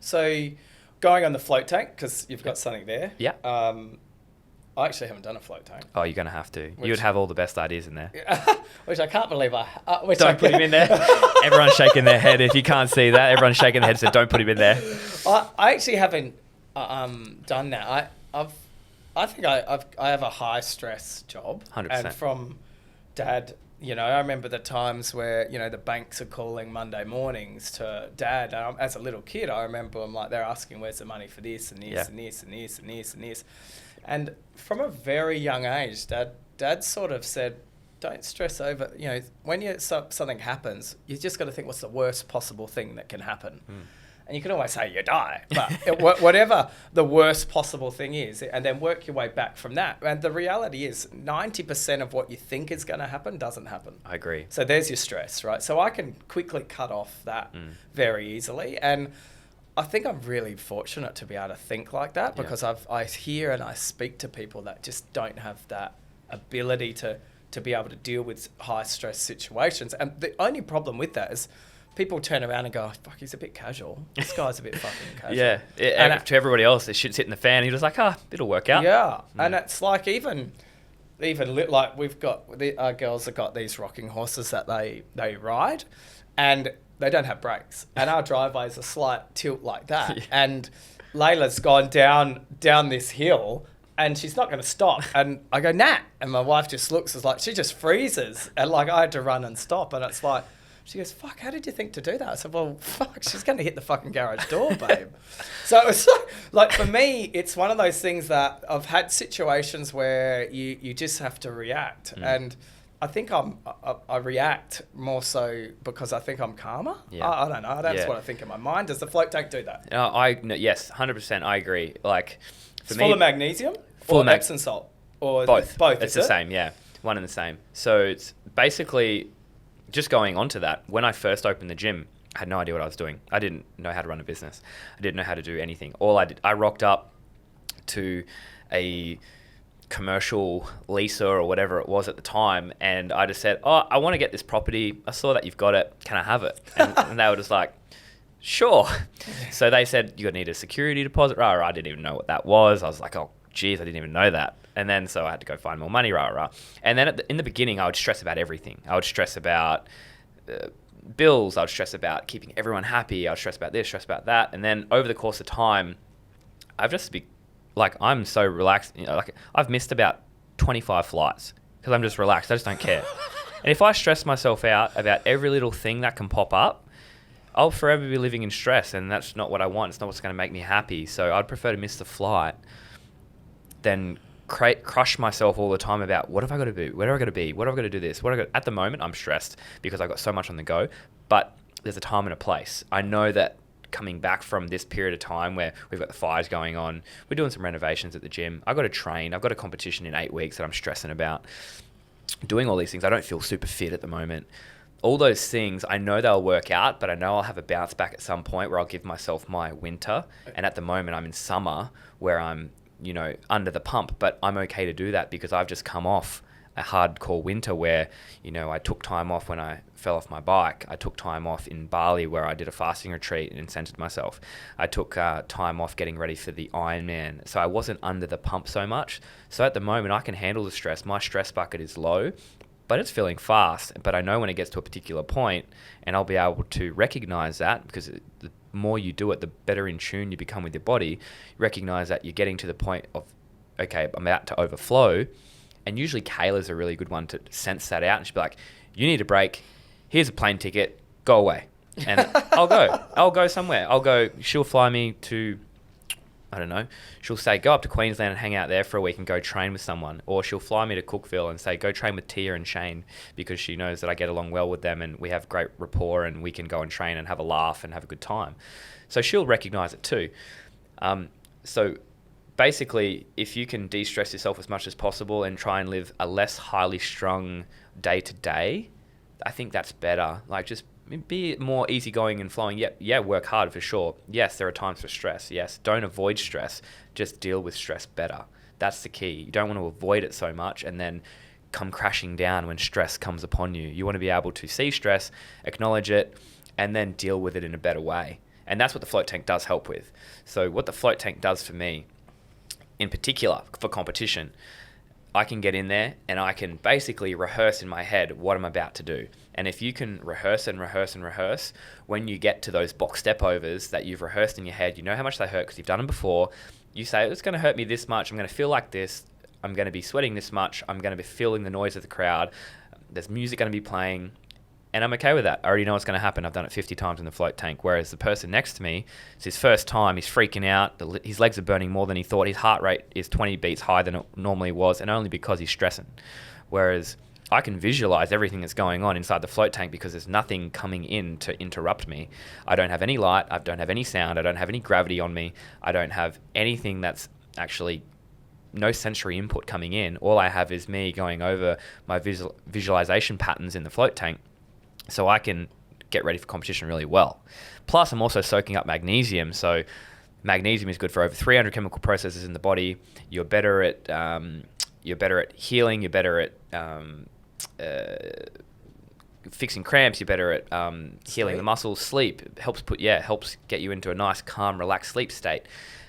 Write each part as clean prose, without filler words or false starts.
So going on the float tank, because you've got something there. Yeah. I actually haven't done a float tank. Oh, you're going to have to. You would have all the best ideas in there. Which I can't believe Don't put him in there. Everyone's shaking their head. If you can't see that, everyone's shaking their head, so don't put him in there. I actually haven't done that. I think I have a high stress job. 100%. And from Dad, I remember the times where, the banks are calling Monday mornings to Dad. As a little kid, I remember they're asking, where's the money for this and this and this and this and this and this. And from a very young age, Dad sort of said, don't stress over, when something happens, you just got to think what's the worst possible thing that can happen. And you can always say you die, but whatever the worst possible thing is, and then work your way back from that. And the reality is 90% of what you think is going to happen doesn't happen. I agree. So there's your stress, right? So I can quickly cut off that very easily. And I think I'm really fortunate to be able to think like that because I hear and I speak to people that just don't have that ability to be able to deal with high stress situations. And the only problem with that is people turn around and go, oh, fuck, he's a bit casual. This guy's a bit fucking casual. Yeah. To everybody else, the shit's hitting the fan. He's just like, it'll work out. Yeah. And it's like even like we've got, our girls have got these rocking horses that they ride and they don't have brakes. And our driveway is a slight tilt like that. Yeah. And Layla's gone down this hill and she's not going to stop. And I go, nah. And my wife just looks, it's like, she just freezes. And like, I had to run and stop. And it's like, she goes, fuck, how did you think to do that? I said, well, fuck, she's going to hit the fucking garage door, babe. So it was like, for me, it's one of those things that I've had situations where you just have to react. And I think I react more so because I think I'm calmer. Yeah. I don't know. That's what I think in my mind. Does the float tank do that? No, yes, 100%. I agree. Like, it's full of magnesium or Epsom salt? Or both. Both. It's the same, yeah. One and the same. So it's basically just going on to that. When I first opened the gym, I had no idea what I was doing. I didn't know how to run a business. I didn't know how to do anything. I rocked up to a commercial leaser or whatever it was at the time, and I just said, I want to get this property. I saw that you've got it. Can I have it? And they were just like, sure. So they said, you're going to need a security deposit. I didn't even know what that was. I was like, oh, geez, I didn't even know that. And then so I had to go find more money. And then in the beginning, I would stress about everything. I would stress about bills. I would stress about keeping everyone happy. I would stress about this, stress about that. And then over the course of time, I've just I'm so relaxed. I've missed about 25 flights because I'm just relaxed. I just don't care. And if I stress myself out about every little thing that can pop up, I'll forever be living in stress, and that's not what I want. It's not what's going to make me happy. So I'd prefer to miss the flight than crush myself all the time about what have I got to do? Where do I got to be? What have I got to do this? At the moment, I'm stressed because I've got so much on the go, but there's a time and a place. I know that coming back from this period of time where we've got the fires going on, we're doing some renovations at the gym. I've got to train. I've got a competition in 8 weeks that I'm stressing about. Doing all these things, I don't feel super fit at the moment. All those things, I know they'll work out, but I know I'll have a bounce back at some point where I'll give myself my winter. And at the moment, I'm in summer where I'm under the pump, but I'm okay to do that because I've just come off a hardcore winter where, I took time off when I fell off my bike. I took time off in Bali where I did a fasting retreat and incented myself. I took time off getting ready for the Ironman. So I wasn't under the pump so much. So at the moment, I can handle the stress. My stress bucket is low, but it's feeling fast. But I know when it gets to a particular point, and I'll be able to recognize that because the more you do it, the better in tune you become with your body. Recognize that you're getting to the point of, okay, I'm about to overflow. And usually Kayla's a really good one to sense that out. And she'll be like, you need a break. Here's a plane ticket. Go away. And I'll go. I'll go somewhere. She'll fly me to, I don't know. She'll say, go up to Queensland and hang out there for a week and go train with someone. Or she'll fly me to Cookville and say, go train with Tia and Shane, because she knows that I get along well with them and we have great rapport and we can go and train and have a laugh and have a good time. So she'll recognize it too. So basically, if you can de-stress yourself as much as possible and try and live a less highly strung day-to-day, I think that's better. Like, just be more easygoing and flowing. Yeah, work hard for sure. Yes, there are times for stress. Yes, don't avoid stress. Just deal with stress better. That's the key. You don't want to avoid it so much and then come crashing down when stress comes upon you. You want to be able to see stress, acknowledge it, and then deal with it in a better way. And that's what the float tank does help with. So what the float tank does for me, in particular for competition, I can get in there and I can basically rehearse in my head what I'm about to do. And if you can rehearse and rehearse and rehearse, when you get to those box step overs that you've rehearsed in your head, you know how much they hurt because you've done them before. You say, it's going to hurt me this much. I'm going to feel like this. I'm going to be sweating this much. I'm going to be feeling the noise of the crowd. There's music going to be playing. And I'm okay with that. I already know what's going to happen. I've done it 50 times in the float tank. Whereas the person next to me, it's his first time. He's freaking out. His legs are burning more than he thought. His heart rate is 20 beats higher than it normally was, and only because he's stressing. Whereas I can visualize everything that's going on inside the float tank because there's nothing coming in to interrupt me. I don't have any light. I don't have any sound. I don't have any gravity on me. I don't have anything that's actually no sensory input coming in. All I have is me going over my visualization patterns in the float tank, so I can get ready for competition really well. Plus, I'm also soaking up magnesium. So magnesium is good for over 300 chemical processes in the body. You're better at healing. You're better at fixing cramps. You're better at healing the muscles. Sleep helps get you into a nice, calm, relaxed sleep state.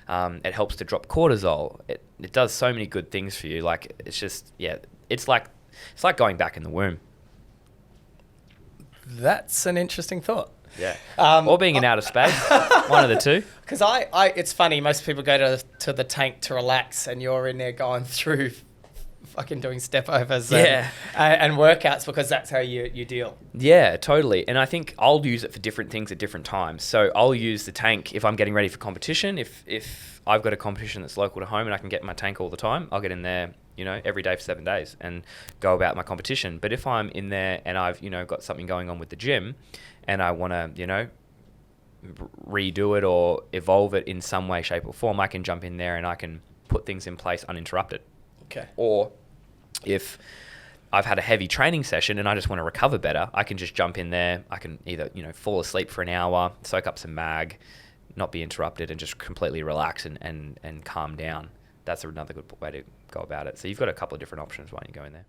It helps to drop cortisol. It does so many good things for you. Like it's like going back in the womb. That's an interesting thought. Yeah. Or being in outer space. One of the two. Because it's funny, most people go to the tank to relax, and you're in there going through fucking doing step overs and workouts because that's how you deal. Yeah, totally. And I think I'll use it for different things at different times. So I'll use the tank if I'm getting ready for competition. If I've got a competition that's local to home and I can get in my tank all the time, I'll get in there, every day for 7 days and go about my competition. But if I'm in there and I've, got something going on with the gym and I want to, redo it or evolve it in some way, shape or form, I can jump in there and I can put things in place uninterrupted. Okay. Or if I've had a heavy training session and I just want to recover better, I can just jump in there. I can either, fall asleep for an hour, soak up some mag, not be interrupted, and just completely relax and calm down. That's another good way to go about it. So you've got a couple of different options when you go in there.